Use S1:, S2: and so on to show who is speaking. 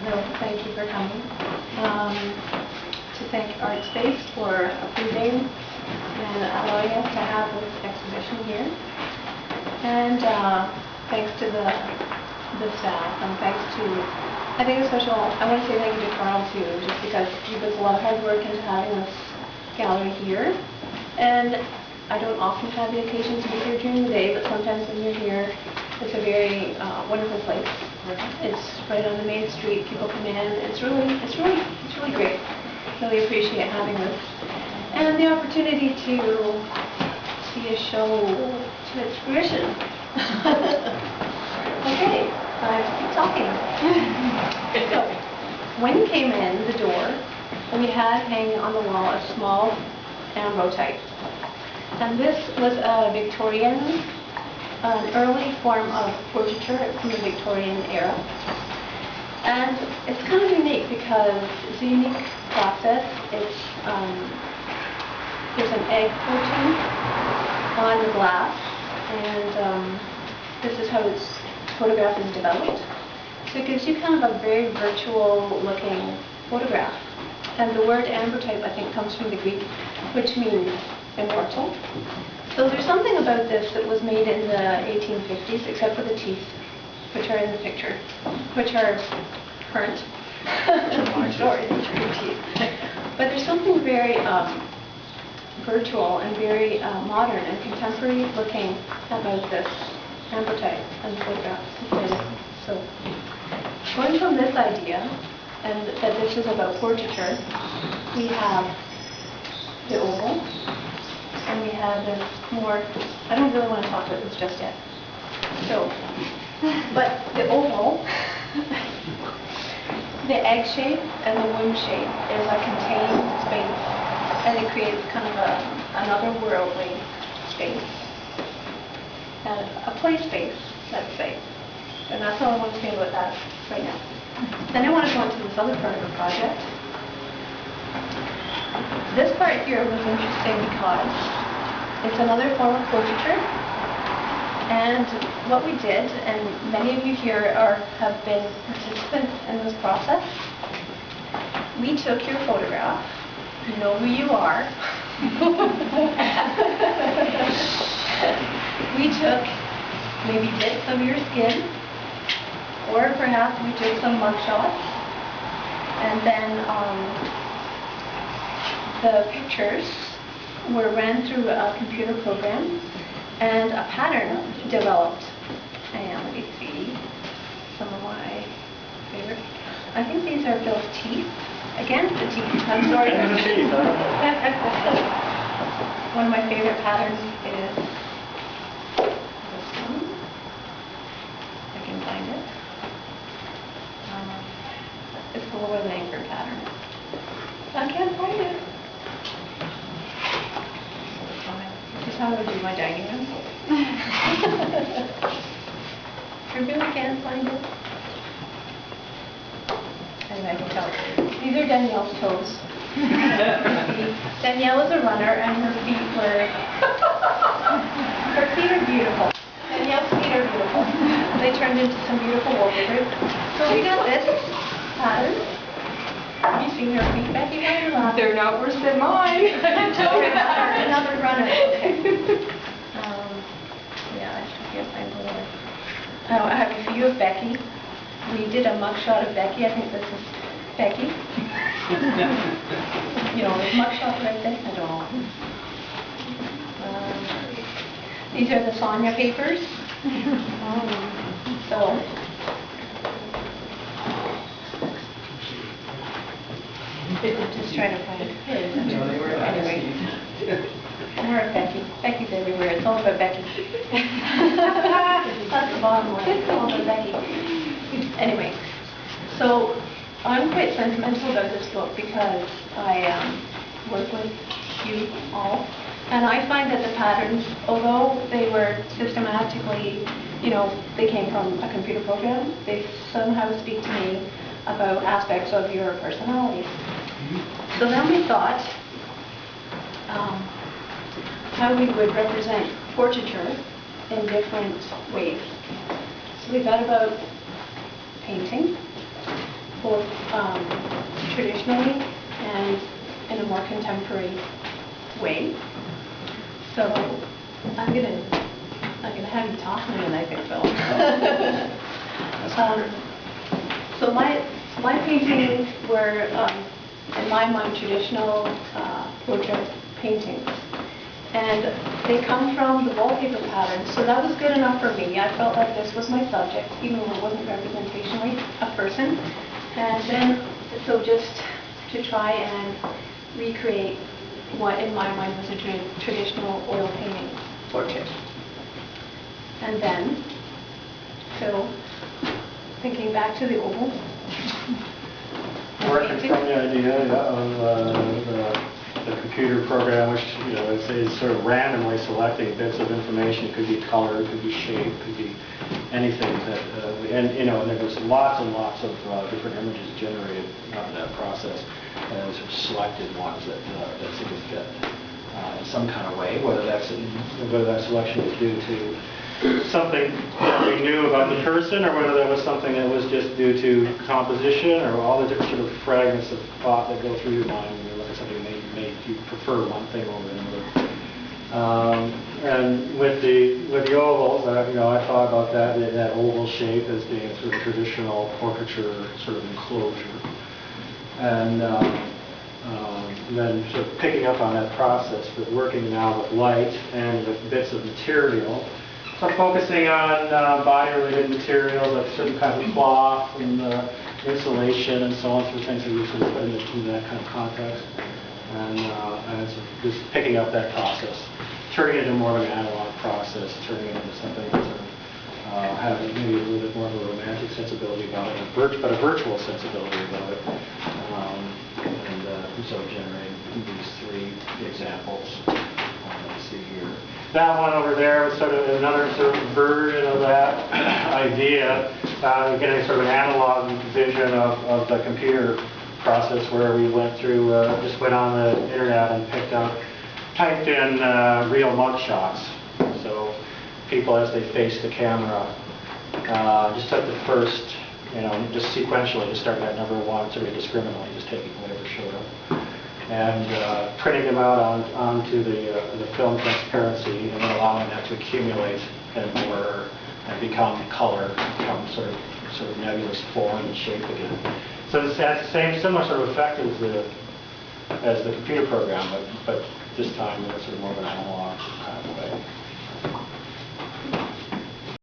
S1: So thank you for coming. To thank ARTspace for approving and allowing us to have this exhibition here. And thanks to the staff, and thanks to, I think I want to say thank you to Carl too, just because he puts a lot of hard work into having this gallery here. And I don't often have the occasion to be here during the day, but sometimes when you're here, it's a very wonderful place. It's right on the main street. People come in. It's really great. Really appreciate having this and the opportunity to see a show to its fruition. Okay, I have to keep talking. So, when you came in the door, we had hanging on the wall a small ambrotype. And this was a Victorian, an early form of portraiture from the Victorian era. And it's kind of unique because it's a unique process. It's there's an egg coating on the glass, and this is how its photograph is developed. So it gives you kind of a very virtual looking photograph. And the word ambrotype, I think, comes from the Greek, which means immortal. So there's something about this that was made in the 1850s, except for the teeth, which are in the picture, which are current. Sorry, teeth. But there's something very virtual and very modern and contemporary looking about this ambrotype and the photographs. So going from this idea, and that this is about portraiture, we have the oval, and we have this more, I don't really want to talk about this just yet. So, but the oval, the egg shape and the womb shape is a contained space, and it creates kind of another worldly space, and a play space, let's say. And that's all I want to say about that right now. Then I want to go into this other part of the project. This part here was interesting because it's another form of portraiture. And what we did, and many of you here have been participants in this process, we took your photograph, you know who you are. We took maybe bits of your skin, or perhaps we took some mug shots, and then the pictures were ran through a computer program, and a pattern developed. And let me see some of my favorite. I think these are Phil's teeth. Again, the teeth. I'm sorry. One of my favorite patterns is this one. I can find it. It's the lower anchor pattern. I can't find it. This is how I do my dining room. I really can't find it. And I can tell. These are Danielle's toes. Danielle is a runner, and her feet are beautiful. Danielle's feet are beautiful. They turned into some beautiful wallpaper. So we got this pattern. Have you seen her feet, Becky? Why are you laughing?
S2: They're not worse than mine.
S1: Another runner. Okay. Yeah, I can't find the other. Oh, I have a few of Becky. We did a mugshot of Becky. I think this is Becky. You know, this mugshot right there. I don't know. These are the Sonia papers. So. I'm just trying to find it. Anyway, more of Becky. Becky's everywhere. It's all about Becky. That's the bottom line. It's all about Becky. Anyway, so I'm quite sentimental about this book because I work with you all, and I find that the patterns, although they were systematically, you know, they came from a computer program, they somehow speak to me about aspects of your personalities. So then we thought how we would represent portraiture in different ways. So we thought about painting, both traditionally and in a more contemporary way. So I'm gonna have you talk in a minute, I think, Phil. So my paintings were, in my mind, traditional portrait paintings. And they come from the wallpaper pattern, so that was good enough for me. I felt like this was my subject, even though it wasn't representationally a person. And then, so just to try and recreate what in my mind was a traditional oil painting portrait. And then, so thinking back to the oval.
S2: Working from the idea of the computer program, which is sort of randomly selecting bits of information. It could be color, it could be shape, it could be anything that, and there was lots and lots of different images generated out of that process, and sort of selected ones that seemed to fit in some kind of way, whether that selection was due to something that we knew about the person, or whether that was something that was just due to composition, or all the different sort of fragments of thought that go through your mind when you look at something that made you prefer one thing over another. And with the ovals, I thought about that oval shape as being sort of traditional portraiture sort of enclosure, and then sort of picking up on that process, but working now with light and with bits of material. So focusing on body-related materials like certain kinds of cloth and insulation and so on, through things that you sort of put into that kind of context. And so just picking up that process, turning it into more of an analog process, turning it into something that sort of has maybe a little bit more of a romantic sensibility about it, but a virtual sensibility about it. And so generating these three examples that you see here. That one over there was sort of another sort of version of that idea, getting sort of an analog vision of the computer process, where we went through, just went on the internet and typed in real mug shots. So people as they face the camera, just took the first, just sequentially, just starting at number one, sort of indiscriminately, just taking whatever showed up, and printing them out onto the film transparency, and then allowing that to accumulate and blur and become color, become sort of nebulous form and shape again. So this has the same similar sort of effect as the computer program, but this time in a sort of more of an analog kind of way.